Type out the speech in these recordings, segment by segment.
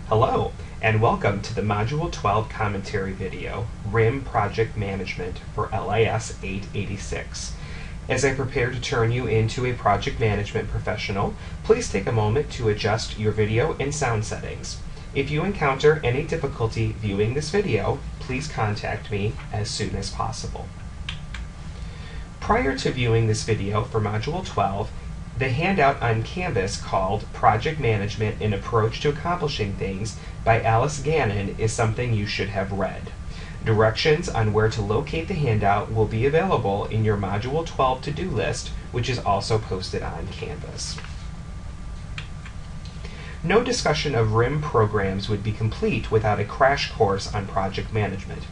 Hello, and welcome to the Module 12 commentary video, RIM Project Management for LIS 886. As I prepare to turn you into a project management professional, please take a moment to adjust your video and sound settings. If you encounter any difficulty viewing this video, please contact me as soon as possible. Prior to viewing this video for Module 12, the handout on Canvas called Project Management: An Approach to Accomplishing Things by Alice Gannon is something you should have read. Directions on where to locate the handout will be available in your Module 12 to-do list, which is also posted on Canvas. No discussion of RIM programs would be complete without a crash course on project management.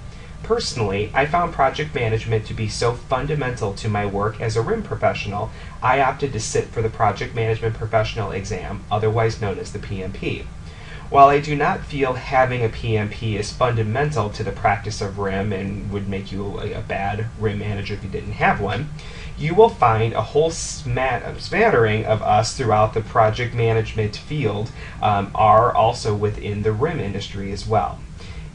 Personally, I found project management to be so fundamental to my work as a RIM professional, I opted to sit for the Project Management Professional exam, otherwise known as the PMP. While I do not feel having a PMP is fundamental to the practice of RIM and would make you a bad RIM manager if you didn't have one, you will find a whole smattering of us throughout the project management field are also within the RIM industry as well.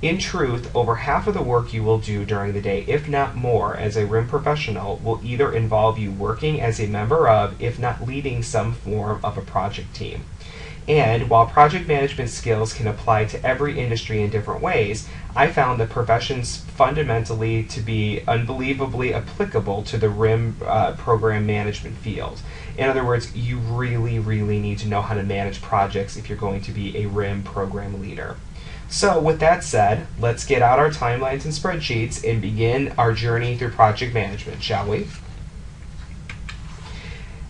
In truth, over half of the work you will do during the day, if not more, as a RIM professional will either involve you working as a member of, if not leading some form of a project team. And while project management skills can apply to every industry in different ways, I found the professions fundamentally to be unbelievably applicable to the RIM program management field. In other words, you really need to know how to manage projects if you're going to be a RIM program leader. So with that said, let's get out our timelines and spreadsheets and begin our journey through project management, shall we?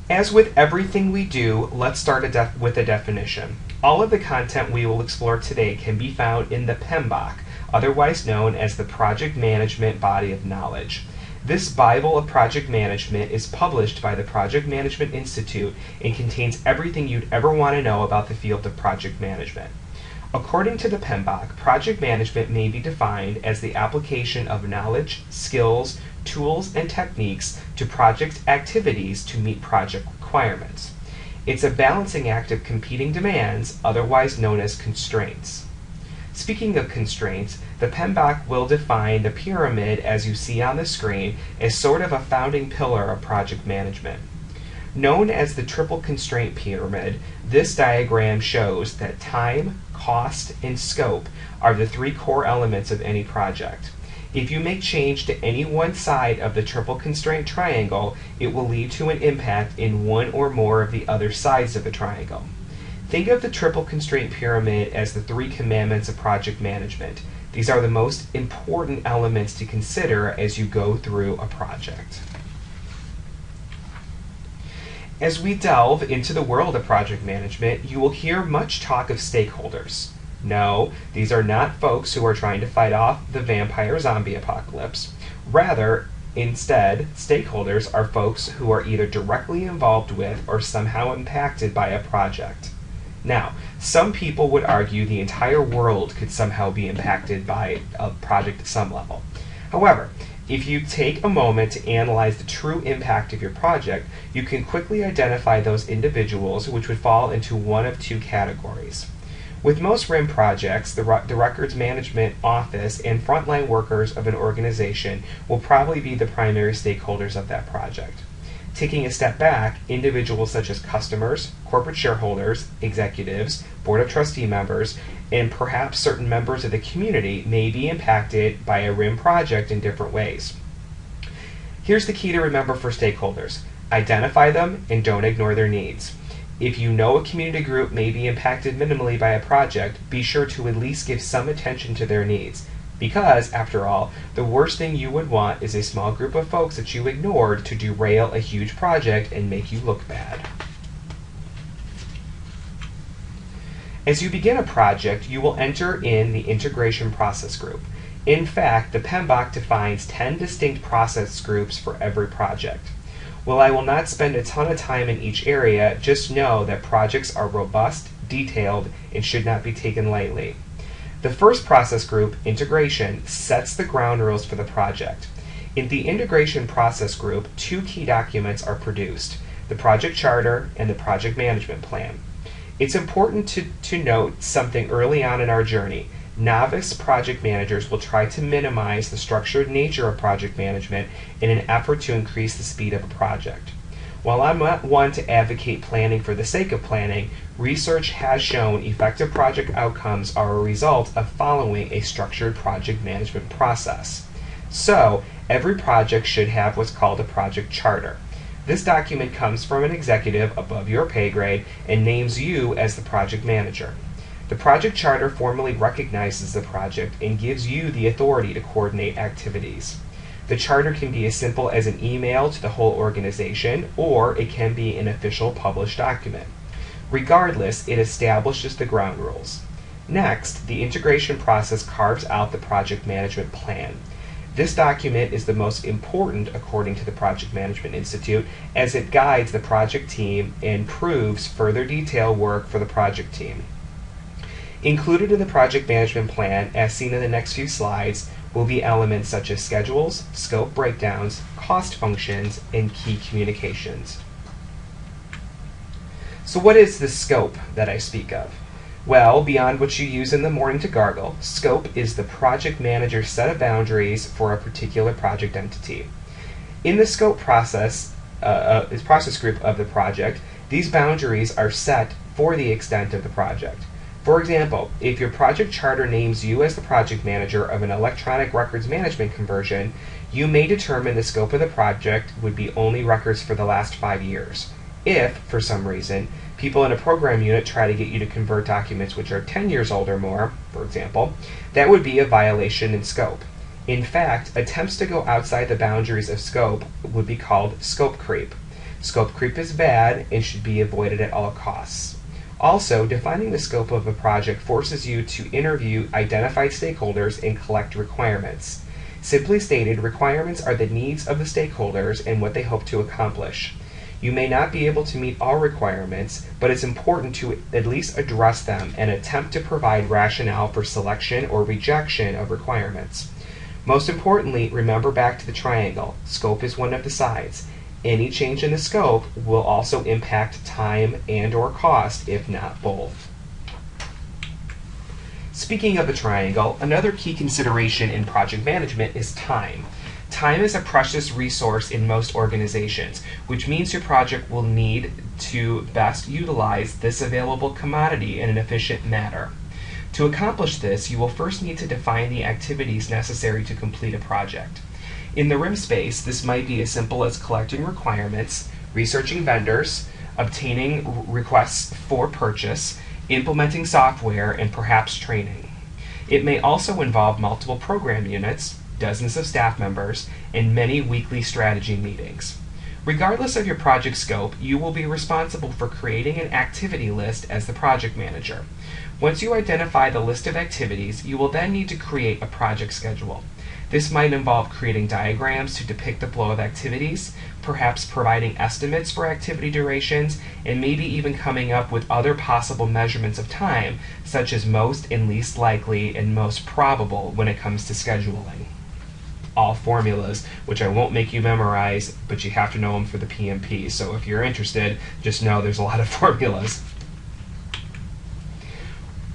As with everything we do, let's start with a definition. All of the content we will explore today can be found in the PMBOK, otherwise known as the Project Management Body of Knowledge. This Bible of Project Management is published by the Project Management Institute and contains everything you'd ever want to know about the field of project management. According to the PMBOK, project management may be defined as the application of knowledge, skills, tools, and techniques to project activities to meet project requirements. It's a balancing act of competing demands, otherwise known as constraints. Speaking of constraints, the PMBOK will define the pyramid as you see on the screen as sort of a founding pillar of project management. Known as the triple constraint pyramid, this diagram shows that time, cost, and scope are the three core elements of any project. If you make change to any one side of the triple constraint triangle, it will lead to an impact in one or more of the other sides of the triangle. Think of the triple constraint pyramid as the three commandments of project management. These are the most important elements to consider as you go through a project. As we delve into the world of project management, you will hear much talk of stakeholders. No, these are not folks who are trying to fight off the vampire zombie apocalypse. Rather, instead, stakeholders are folks who are either directly involved with or somehow impacted by a project. Now, some people would argue the entire world could somehow be impacted by a project at some level. However, if you take a moment to analyze the true impact of your project, you can quickly identify those individuals which would fall into one of two categories. With most RIM projects, the records management office and frontline workers of an organization will probably be the primary stakeholders of that project. Taking a step back, individuals such as customers, corporate shareholders, executives, board of trustee members, and perhaps certain members of the community may be impacted by a RIM project in different ways. Here's the key to remember for stakeholders. Identify them and don't ignore their needs. If you know a community group may be impacted minimally by a project, be sure to at least give some attention to their needs. Because, after all, the worst thing you would want is a small group of folks that you ignored to derail a huge project and make you look bad. As you begin a project, you will enter in the integration process group. In fact, the PMBOK defines 10 distinct process groups for every project. While I will not spend a ton of time in each area, just know that projects are robust, detailed, and should not be taken lightly. The first process group, integration, sets the ground rules for the project. In the integration process group, two key documents are produced: the project charter and the project management plan. It's important to note something early on in our journey. Novice project managers will try to minimize the structured nature of project management in an effort to increase the speed of a project. While I'm not one to advocate planning for the sake of planning, research has shown effective project outcomes are a result of following a structured project management process. So, every project should have what's called a project charter. This document comes from an executive above your pay grade and names you as the project manager. The project charter formally recognizes the project and gives you the authority to coordinate activities. The charter can be as simple as an email to the whole organization, or it can be an official published document. Regardless, it establishes the ground rules. Next, the integration process carves out the project management plan. This document is the most important according to the Project Management Institute, as it guides the project team and proves further detail work for the project team. Included in the project management plan, as seen in the next few slides, will be elements such as schedules, scope breakdowns, cost functions, and key communications. So what is the scope that I speak of? Well, beyond what you use in the morning to gargle, scope is the project manager's set of boundaries for a particular project entity. In the scope process group of the project, these boundaries are set for the extent of the project. For example, if your project charter names you as the project manager of an electronic records management conversion, you may determine the scope of the project would be only records for the last 5 years. If, for some reason, people in a program unit try to get you to convert documents which are 10 years old or more, for example, that would be a violation in scope. In fact, attempts to go outside the boundaries of scope would be called scope creep. Scope creep is bad and should be avoided at all costs. Also, defining the scope of a project forces you to interview identified stakeholders and collect requirements. Simply stated, requirements are the needs of the stakeholders and what they hope to accomplish. You may not be able to meet all requirements, but it's important to at least address them and attempt to provide rationale for selection or rejection of requirements. Most importantly, remember back to the triangle. Scope is one of the sides. Any change in the scope will also impact time and/or cost, if not both. Speaking of the triangle, another key consideration in project management is time. Time is a precious resource in most organizations, which means your project will need to best utilize this available commodity in an efficient manner. To accomplish this, you will first need to define the activities necessary to complete a project. In the RIM space, this might be as simple as collecting requirements, researching vendors, obtaining requests for purchase, implementing software, and perhaps training. It may also involve multiple program units, dozens of staff members, and many weekly strategy meetings. Regardless of your project scope, you will be responsible for creating an activity list as the project manager. Once you identify the list of activities, you will then need to create a project schedule. This might involve creating diagrams to depict the flow of activities, perhaps providing estimates for activity durations, and maybe even coming up with other possible measurements of time, such as most and least likely and most probable when it comes to scheduling. All formulas, which I won't make you memorize, but you have to know them for the PMP. So if you're interested, just know there's a lot of formulas.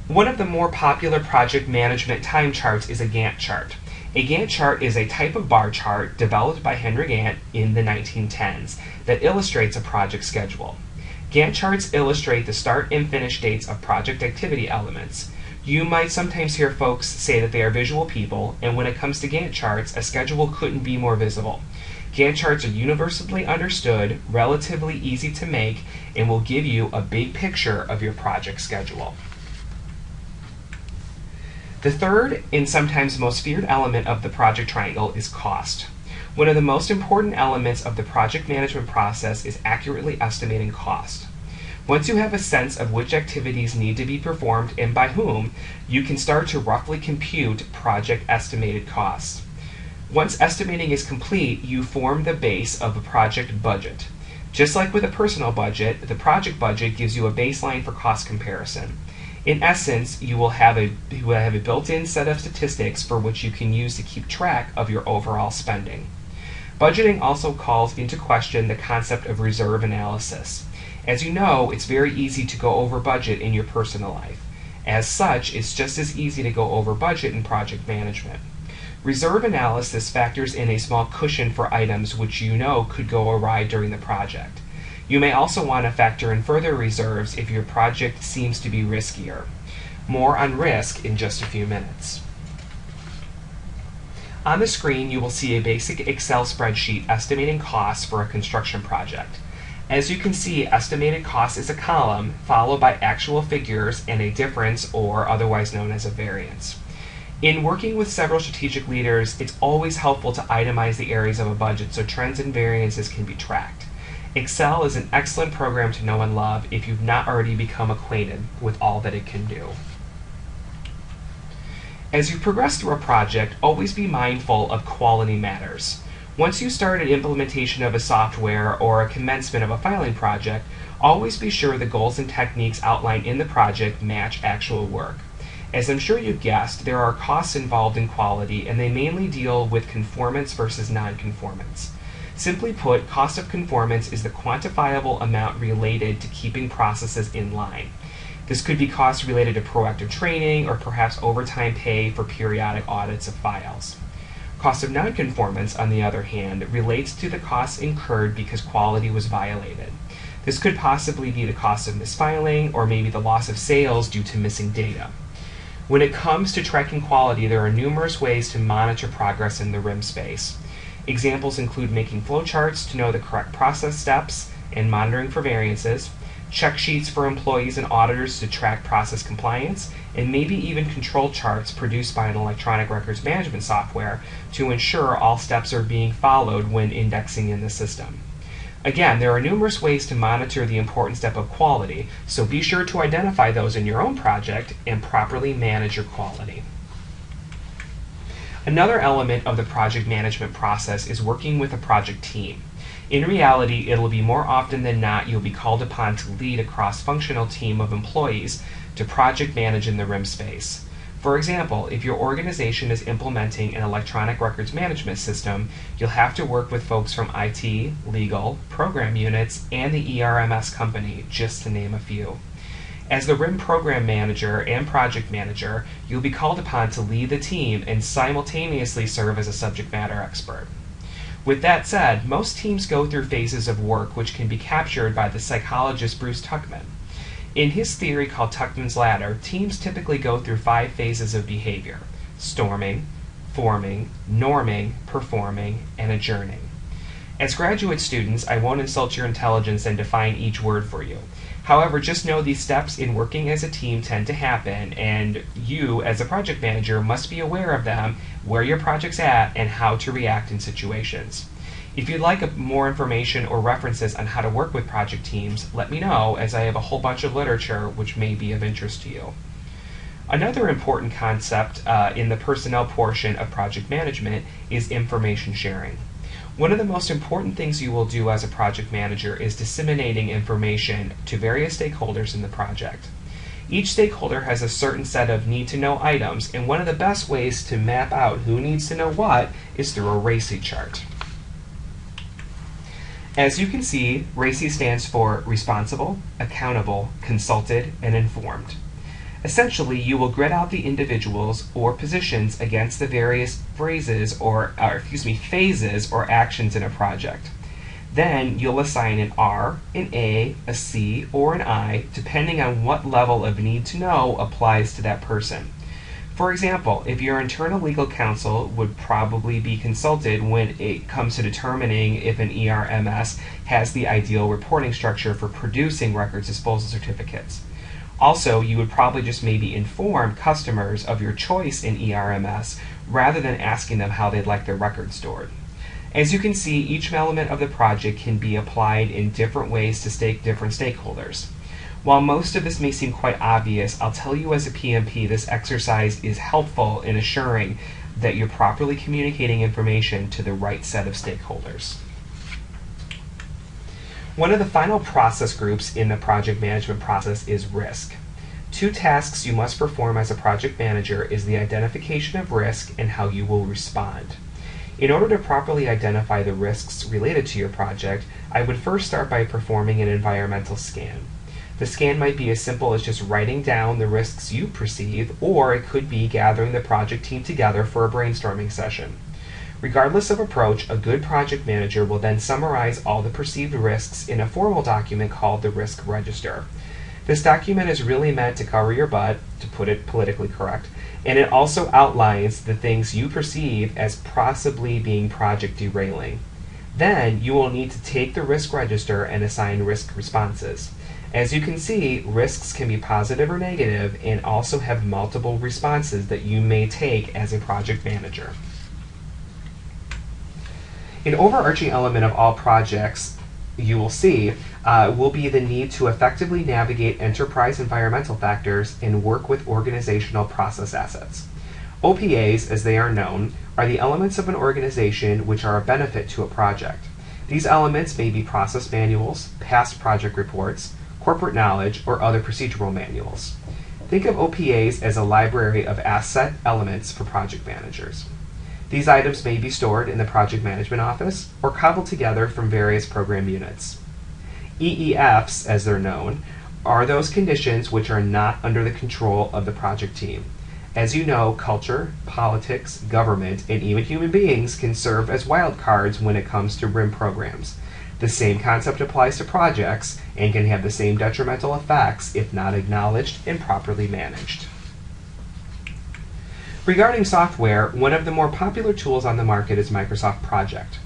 One of the more popular project management time charts is a Gantt chart. A Gantt chart is a type of bar chart developed by Henry Gantt in the 1910s that illustrates a project schedule. Gantt charts illustrate the start and finish dates of project activity elements. You might sometimes hear folks say that they are visual people, and when it comes to Gantt charts, a schedule couldn't be more visible. Gantt charts are universally understood, relatively easy to make, and will give you a big picture of your project schedule. The third and sometimes most feared element of the project triangle is cost. One of the most important elements of the project management process is accurately estimating cost. Once you have a sense of which activities need to be performed and by whom, you can start to roughly compute project estimated costs. Once estimating is complete, you form the base of a project budget. Just like with a personal budget, the project budget gives you a baseline for cost comparison. In essence, you will have a built-in set of statistics for which you can use to keep track of your overall spending. Budgeting also calls into question the concept of reserve analysis. As you know, it's very easy to go over budget in your personal life. As such, it's just as easy to go over budget in project management. Reserve analysis factors in a small cushion for items which you know could go awry during the project. You may also want to factor in further reserves if your project seems to be riskier. More on risk in just a few minutes. On the screen, you will see a basic Excel spreadsheet estimating costs for a construction project. As you can see, estimated cost is a column followed by actual figures and a difference, or otherwise known as a variance. In working with several strategic leaders, it's always helpful to itemize the areas of a budget so trends and variances can be tracked. Excel is an excellent program to know and love if you've not already become acquainted with all that it can do. As you progress through a project, always be mindful of quality matters. Once you start an implementation of a software or a commencement of a filing project, always be sure the goals and techniques outlined in the project match actual work. As I'm sure you've guessed, there are costs involved in quality, and they mainly deal with conformance versus non-conformance. Simply put, cost of conformance is the quantifiable amount related to keeping processes in line. This could be costs related to proactive training or perhaps overtime pay for periodic audits of files. Cost of nonconformance, on the other hand, relates to the costs incurred because quality was violated. This could possibly be the cost of misfiling or maybe the loss of sales due to missing data. When it comes to tracking quality, there are numerous ways to monitor progress in the RIM space. Examples include making flowcharts to know the correct process steps and monitoring for variances, check sheets for employees and auditors to track process compliance, and maybe even control charts produced by an electronic records management software to ensure all steps are being followed when indexing in the system. Again, there are numerous ways to monitor the important step of quality, so be sure to identify those in your own project and properly manage your quality. Another element of the project management process is working with a project team. In reality, it'll be more often than not you'll be called upon to lead a cross-functional team of employees to project manage in the RIM space. For example, if your organization is implementing an electronic records management system, you'll have to work with folks from IT, legal, program units, and the ERMS company, just to name a few. As the RIM program manager and project manager, you'll be called upon to lead the team and simultaneously serve as a subject matter expert. With that said, most teams go through phases of work which can be captured by the psychologist Bruce Tuckman. In his theory called Tuckman's Ladder, teams typically go through 5 phases of behavior: storming, forming, norming, performing, and adjourning. As graduate students, I won't insult your intelligence and define each word for you. However, just know these steps in working as a team tend to happen, and you, as a project manager, must be aware of them, where your project's at, and how to react in situations. If you'd like more information or references on how to work with project teams, let me know, as I have a whole bunch of literature which may be of interest to you. Another important concept in the personnel portion of project management is information sharing. One of the most important things you will do as a project manager is disseminating information to various stakeholders in the project. Each stakeholder has a certain set of need-to-know items, and one of the best ways to map out who needs to know what is through a RACI chart. As you can see, RACI stands for Responsible, Accountable, Consulted, and Informed. Essentially, you will grid out the individuals or positions against the various phases or actions in a project. Then you'll assign an R, an A, a C, or an I, depending on what level of need to know applies to that person. For example, if your internal legal counsel would probably be consulted when it comes to determining if an ERMS has the ideal reporting structure for producing records disposal certificates. Also, you would probably just maybe inform customers of your choice in ERMS rather than asking them how they'd like their records stored. As you can see, each element of the project can be applied in different ways to different stakeholders. While most of this may seem quite obvious, I'll tell you as a PMP this exercise is helpful in assuring that you're properly communicating information to the right set of stakeholders. One of the final process groups in the project management process is risk. 2 tasks you must perform as a project manager is the identification of risk and how you will respond. In order to properly identify the risks related to your project, I would first start by performing an environmental scan. The scan might be as simple as just writing down the risks you perceive, or it could be gathering the project team together for a brainstorming session. Regardless of approach, a good project manager will then summarize all the perceived risks in a formal document called the Risk Register. This document is really meant to cover your butt, to put it politically correct, and it also outlines the things you perceive as possibly being project derailing. Then you will need to take the risk register and assign risk responses. As you can see, risks can be positive or negative and also have multiple responses that you may take as a project manager. An overarching element of all projects you will see will be the need to effectively navigate enterprise environmental factors and work with organizational process assets. OPAs, as they are known, are the elements of an organization which are a benefit to a project. These elements may be process manuals, past project reports, corporate knowledge, or other procedural manuals. Think of OPAs as a library of asset elements for project managers. These items may be stored in the project management office or cobbled together from various program units. EEFs, as they're known, are those conditions which are not under the control of the project team. As you know, culture, politics, government, and even human beings can serve as wildcards when it comes to RIM programs. The same concept applies to projects and can have the same detrimental effects if not acknowledged and properly managed. Regarding software, one of the more popular tools on the market is Microsoft Project.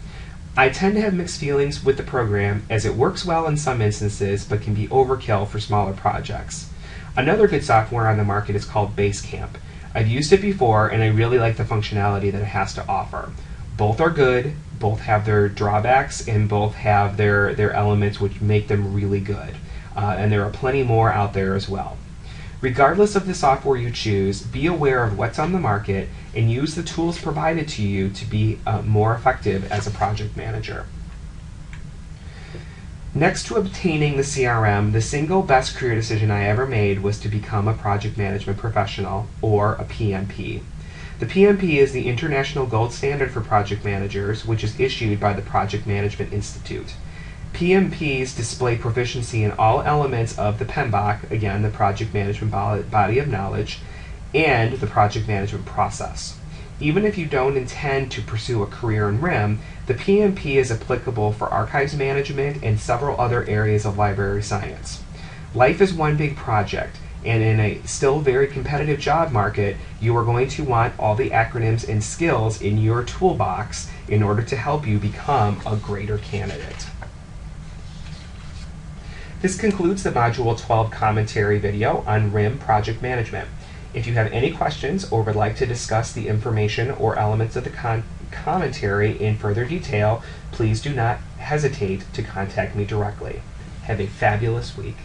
I tend to have mixed feelings with the program as it works well in some instances but can be overkill for smaller projects. Another good software on the market is called Basecamp. I've used it before and I really like the functionality that it has to offer. Both are good, both have their drawbacks, and both have their elements which make them really good. And there are plenty more out there as well. Regardless of the software you choose, be aware of what's on the market and use the tools provided to you to be more effective as a project manager. Next to obtaining the CRM, the single best career decision I ever made was to become a project management professional, or a PMP. The PMP is the international gold standard for project managers, which is issued by the Project Management Institute. PMPs display proficiency in all elements of the PMBOK, again, the project management body of knowledge, and the project management process. Even if you don't intend to pursue a career in RIM, the PMP is applicable for archives management and several other areas of library science. Life is one big project, and in a still very competitive job market, you are going to want all the acronyms and skills in your toolbox in order to help you become a greater candidate. This concludes the Module 12 commentary video on RIM project management. If you have any questions or would like to discuss the information or elements of the commentary in further detail, please do not hesitate to contact me directly. Have a fabulous week.